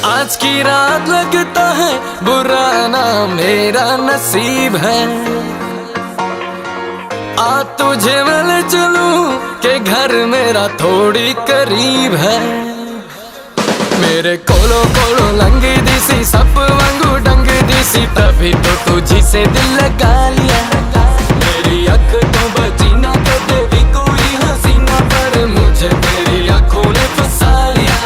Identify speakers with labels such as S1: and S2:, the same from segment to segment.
S1: आज की रात लगता है बुरा ना मेरा नसीब है। आ तुझे मैं चलूं के घर मेरा थोड़ी करीब है। मेरे कोलो कोलो लंगी दिसी सप वांगू डंग दिसी तभी तो तुझी से दिल लगा लिया। मेरी अख तो बची ना कदे भी कोई हसीना पर मुझे तेरी आंखों ने फंसा लिया।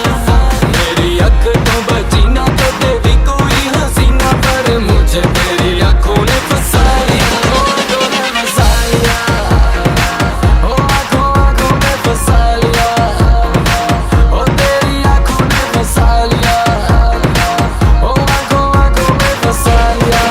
S1: मेरी अख तो बची ना कदे भी कोई हसीना पर मुझे तेरी आंखों ने फंसा लिया। आंखों ने फंसा लिया, ओ आंखों आंखों ने फंसा लिया, ओ तेरी आंखों ने फंसा लिया, ओ आंखों आंखों ने फंसा लिया।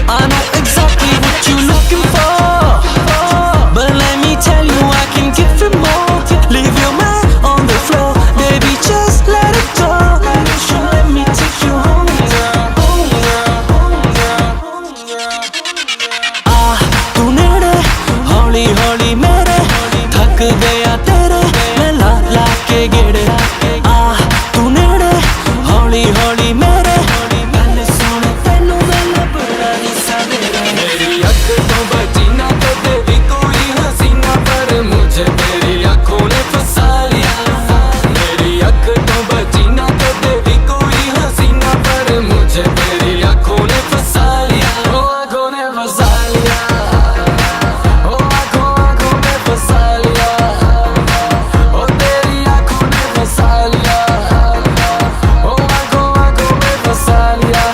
S1: I know exactly what you're looking for, but let me tell you I can give you more. Leave your mind on the floor, baby, just let it go. You should let me take you home, girl, home, girl, home, girl, home, girl. तू नेड़े हौली हौली मेरे थक गया तेरे मैं ला ला के गेड़े। तू नेड़े हौली हौली मेरे गल सुन तेनू मैं लभदा नहीं सवेरे। मेरी अख तो बची ना कदे भी कोई हसीना पर मुझे तेरी आंखों ने फंसा लिया। मेरी अख तो बची ना कदे भी कोई हसीना पर मुझे तेरी आंखों ने फंसा लिया। ओ आंखों ने फंसा लिया, ओ आंखों आंखों ने फंसा लिया, ओ तेरी आंखों ने फंसा लिया, ओ आंखों आंखों ने फंसा लिया।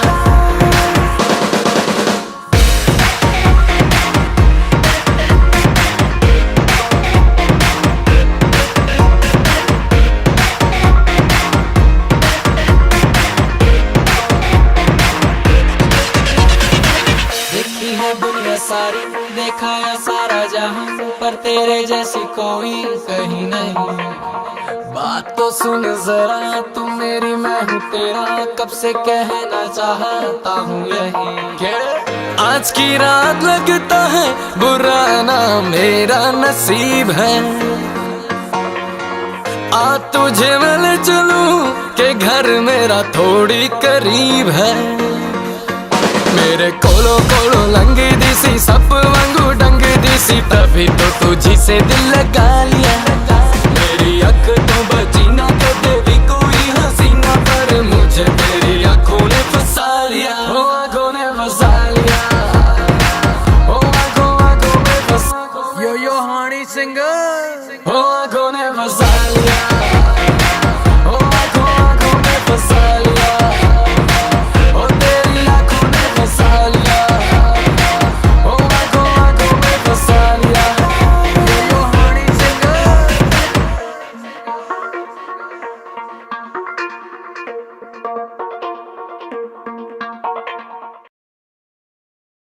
S1: देखी है दुनिया सारी, देखा है सारा जहां, पर तेरे जैसी कोई कहीं नहीं। बात तो सुन जरा तू मेरी मैं हूँ तेरा, कब से कहना चाहता हूँ यही। आज की रात लगता है बुरा ना मेरा नसीब है। आ तुझे मैं चलूं के घर मेरा थोड़ी करीब है। मेरे कोलो कोलो लंगी दिसी सप वांगू डंग दिसी तभी तो तुझी से दिल लगा लिया। मेरी अख तो बची ना कदे भी कोई हसीना पर मुझे तेरी आंखों ने फंसा लिया। ओ आंखों ने फंसा लिया, ओ आंखों आंखों ने फंसा। यो हनी सिंगर, ओ आंखों ने फंसा